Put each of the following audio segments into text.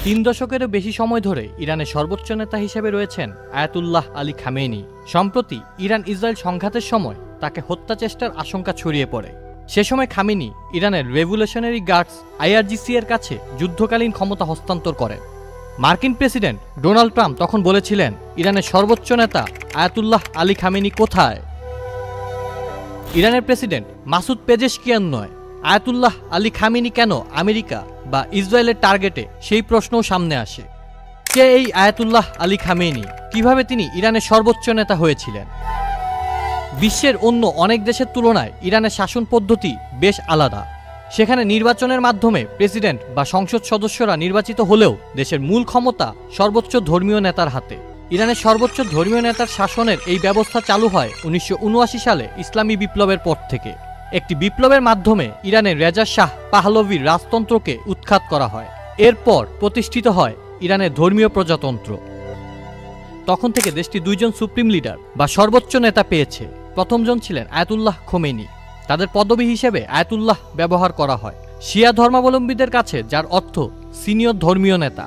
তিন দশকেরও বেশি সময় ধরে ইরানের সর্বোচ্চ নেতা হিসেবে রয়েছেন আয়াতুল্লাহ আলী খামেনি। সম্প্রতি ইরান ইসরায়েল সংঘাতের সময় তাকে হত্যা চেষ্টার আশঙ্কা ছড়িয়ে পড়ে। সে সময় খামেনি ইরানের রেভলিউশনারি গার্ডস IRGC এর কাছে যুদ্ধকালীন ক্ষমতা হস্তান্তর করেন। মার্কিন প্রেসিডেন্ট ডোনাল্ড ট্রাম্প তখন বলেছিলেন, ইরানের সর্বোচ্চ নেতা আয়াতুল্লাহ আলী খামেনি কোথায়? ইরানের প্রেসিডেন্ট মাসুদ পেজেশকিয়ান নয়, আয়াতুল্লাহ আলী খামেনি কেন আমেরিকা বা ইসরায়েলের টার্গেটে, সেই প্রশ্নও সামনে আসে। কে এই আয়াতুল্লাহ আলী খামেনি? কিভাবে তিনি ইরানের সর্বোচ্চ নেতা হয়েছিলেন? বিশ্বের অন্য অনেক দেশের তুলনায় ইরানের শাসন পদ্ধতি বেশ আলাদা। সেখানে নির্বাচনের মাধ্যমে প্রেসিডেন্ট বা সংসদ সদস্যরা নির্বাচিত হলেও দেশের মূল ক্ষমতা সর্বোচ্চ ধর্মীয় নেতার হাতে। ইরানের সর্বোচ্চ ধর্মীয় নেতার শাসনের এই ব্যবস্থা চালু হয় 1979 সালে ইসলামী বিপ্লবের পর থেকে। একটি বিপ্লবের মাধ্যমে ইরানের রেজা শাহ পাহলভির রাজতন্ত্রকে উৎখাত করা হয়। এরপর প্রতিষ্ঠিত হয় ইরানের ধর্মীয় প্রজাতন্ত্র। তখন থেকে দেশটি দুইজন সুপ্রিম লিডার বা সর্বোচ্চ নেতা পেয়েছে। প্রথমজন ছিলেন আয়াতুল্লাহ খোমেনি। তাদের পদবি হিসেবে আয়াতুল্লাহ ব্যবহার করা হয় শিয়া ধর্মাবলম্বীদের কাছে, যার অর্থ সিনিয়র ধর্মীয় নেতা।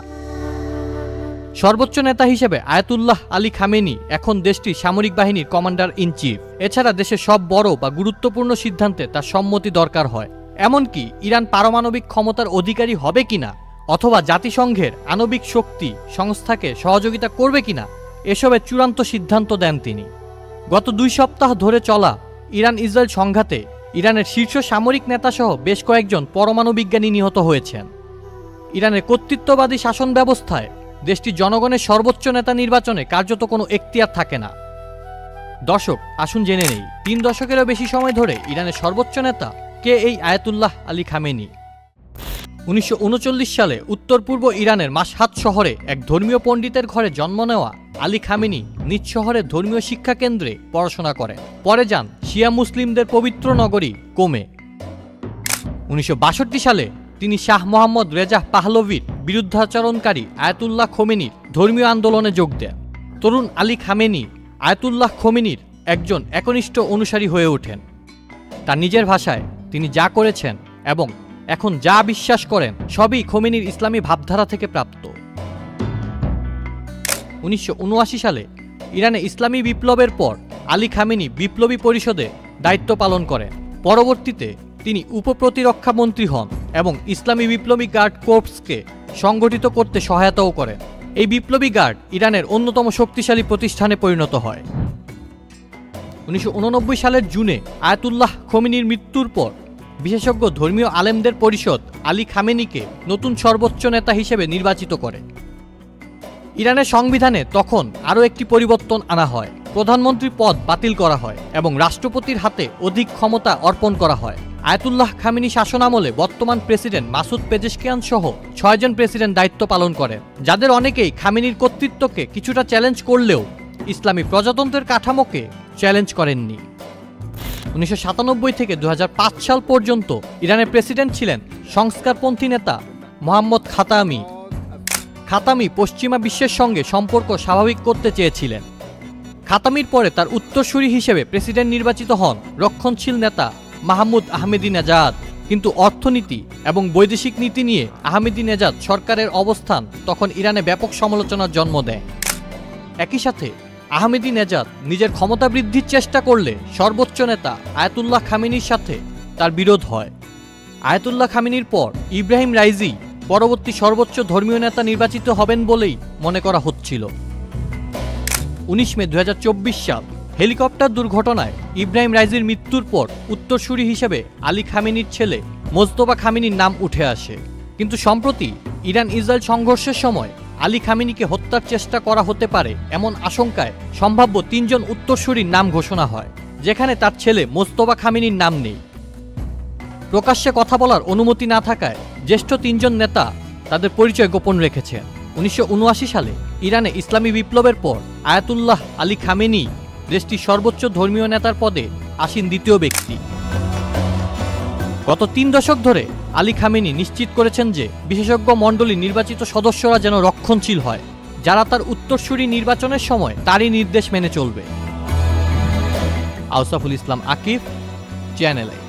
সর্বোচ্চ নেতা হিসেবে আয়াতুল্লাহ আলী খামেনি এখন দেশটির সামরিক বাহিনীর কমান্ডার ইন চিফ। এছাড়া দেশের সব বড় বা গুরুত্বপূর্ণ সিদ্ধান্তে তার সম্মতি দরকার হয়। এমনকি ইরান পারমাণবিক ক্ষমতার অধিকারী হবে কিনা অথবা জাতিসংঘের আণবিক শক্তি সংস্থাকে সহযোগিতা করবে কিনা, এসবের চূড়ান্ত সিদ্ধান্ত দেন তিনি। গত 2 সপ্তাহ ধরে চলা ইরান ইসরায়েল সংঘাতে ইরানের শীর্ষ সামরিক নেতাসহ বেশ কয়েকজন পরমাণু বিজ্ঞানী নিহত হয়েছেন। ইরানের কর্তৃত্ববাদী শাসন ব্যবস্থায় দেশটির জনগণের সর্বোচ্চ নেতা নির্বাচনে কার্যত কোনো এখতিয়ার থাকে না। দর্শক, আসুন জেনে নেই 3 দশকেরও বেশি সময় ধরে ইরানের সর্বোচ্চ নেতা কে এই আয়াতুল্লাহ আলী খামেনি। 1939 সালে উত্তর পূর্ব ইরানের মাশহাদ শহরে এক ধর্মীয় পণ্ডিতের ঘরে জন্ম নেওয়া আলী খামেনি নিজ শহরের ধর্মীয় শিক্ষা কেন্দ্রে পড়াশোনা করেন। পরে যান শিয়া মুসলিমদের পবিত্র নগরী কোমে। 1962 সালে তিনি শাহ মোহাম্মদ রেজা পাহলভির বিরুদ্ধাচরণকারী আয়াতুল্লাহ খোমেনির ধর্মীয় আন্দোলনে যোগ দেন। তরুণ আলী খামেনি আয়াতুল্লাহ খোমেনির একজন একনিষ্ঠ অনুসারী হয়ে ওঠেন। তার নিজের ভাষায় তিনি যা করেছেন এবং এখন যা বিশ্বাস করেন সবই খোমেনির ইসলামী ভাবধারা থেকে প্রাপ্ত। 1979 সালে ইরানে ইসলামী বিপ্লবের পর আলী খামেনি বিপ্লবী পরিষদে দায়িত্ব পালন করেন। পরবর্তীতে তিনি উপপ্রতিরক্ষা মন্ত্রী হন এবং ইসলামী বিপ্লবী গার্ড কোর্পসকে সংগঠিত করতে সহায়তাও করেন। এই বিপ্লবী গার্ড ইরানের অন্যতম শক্তিশালী প্রতিষ্ঠানে পরিণত হয়। 1989 সালের জুনে আয়াতুল্লাহ খোমেনির মৃত্যুর পর বিশেষজ্ঞ ধর্মীয় আলেমদের পরিষদ আলী খামেনিকে নতুন সর্বোচ্চ নেতা হিসেবে নির্বাচিত করে। ইরানের সংবিধানে তখন আরও একটি পরিবর্তন আনা হয়। প্রধানমন্ত্রী পদ বাতিল করা হয় এবং রাষ্ট্রপতির হাতে অধিক ক্ষমতা অর্পণ করা হয়। আয়াতুল্লাহ খামেনি শাসনামলে বর্তমান প্রেসিডেন্ট মাসুদ পেজেশকিয়ান সহ 6 জন প্রেসিডেন্ট দায়িত্ব পালন করেন, যাদের অনেকেই খামেনির কর্তৃত্বকে কিছুটা চ্যালেঞ্জ করলেও ইসলামী প্রজাতন্ত্রের কাঠামোকে চ্যালেঞ্জ করেননি। 1997 থেকে 2005 সাল পর্যন্ত ইরানের প্রেসিডেন্ট ছিলেন সংস্কারপন্থী নেতা মোহাম্মদ খাতামি। খাতামি পশ্চিমা বিশ্বের সঙ্গে সম্পর্ক স্বাভাবিক করতে চেয়েছিলেন। খাতামির পরে তার উত্তরসূরি হিসেবে প্রেসিডেন্ট নির্বাচিত হন রক্ষণশীল নেতা মাহমুদ আহমেদিনেজাদ। কিন্তু অর্থনীতি এবং বৈদেশিক নীতি নিয়ে আহমেদিনেজাদ সরকারের অবস্থান তখন ইরানে ব্যাপক সমালোচনার জন্ম দেয়। একই সাথে আহমেদিনেজাদ নিজের ক্ষমতা বৃদ্ধির চেষ্টা করলে সর্বোচ্চ নেতা আয়াতুল্লাহ খামেনির সাথে তার বিরোধ হয়। আয়াতুল্লাহ খামেনির পর ইব্রাহিম রাইজি পরবর্তী সর্বোচ্চ ধর্মীয় নেতা নির্বাচিত হবেন বলেই মনে করা হচ্ছিল। 19 মে 2024 সাল হেলিকপ্টার দুর্ঘটনায় ইব্রাহিম রাইজির মৃত্যুর পর উত্তরসূরি হিসেবে আলী খামেনির ছেলে মোজতবা খামেনির নাম উঠে আসে। কিন্তু সম্প্রতি ইরান ইসরায়েল সংঘর্ষের সময় আলী খামেনিকে হত্যার চেষ্টা করা হতে পারে এমন আশঙ্কায় সম্ভাব্য 3 জন উত্তরসূরির নাম ঘোষণা হয়, যেখানে তার ছেলে মোজতবা খামেনির নাম নেই। প্রকাশ্যে কথা বলার অনুমতি না থাকায় জ্যেষ্ঠ 3 জন নেতা তাদের পরিচয় গোপন রেখেছেন। 1979 সালে ইরানে ইসলামী বিপ্লবের পর আয়াতুল্লাহ আলী খামেনি দেশটির সর্বোচ্চ ধর্মীয় নেতার পদে আসীন দ্বিতীয় ব্যক্তি। গত 3 দশক ধরে আলী খামেনি নিশ্চিত করেছেন যে বিশেষজ্ঞ মণ্ডলী নির্বাচিত সদস্যরা যেন রক্ষণশীল হয়, যারা তার উত্তরসূরি নির্বাচনের সময় তারই নির্দেশ মেনে চলবে। আউসাফুল ইসলাম আকিফ, চ্যানেল আই।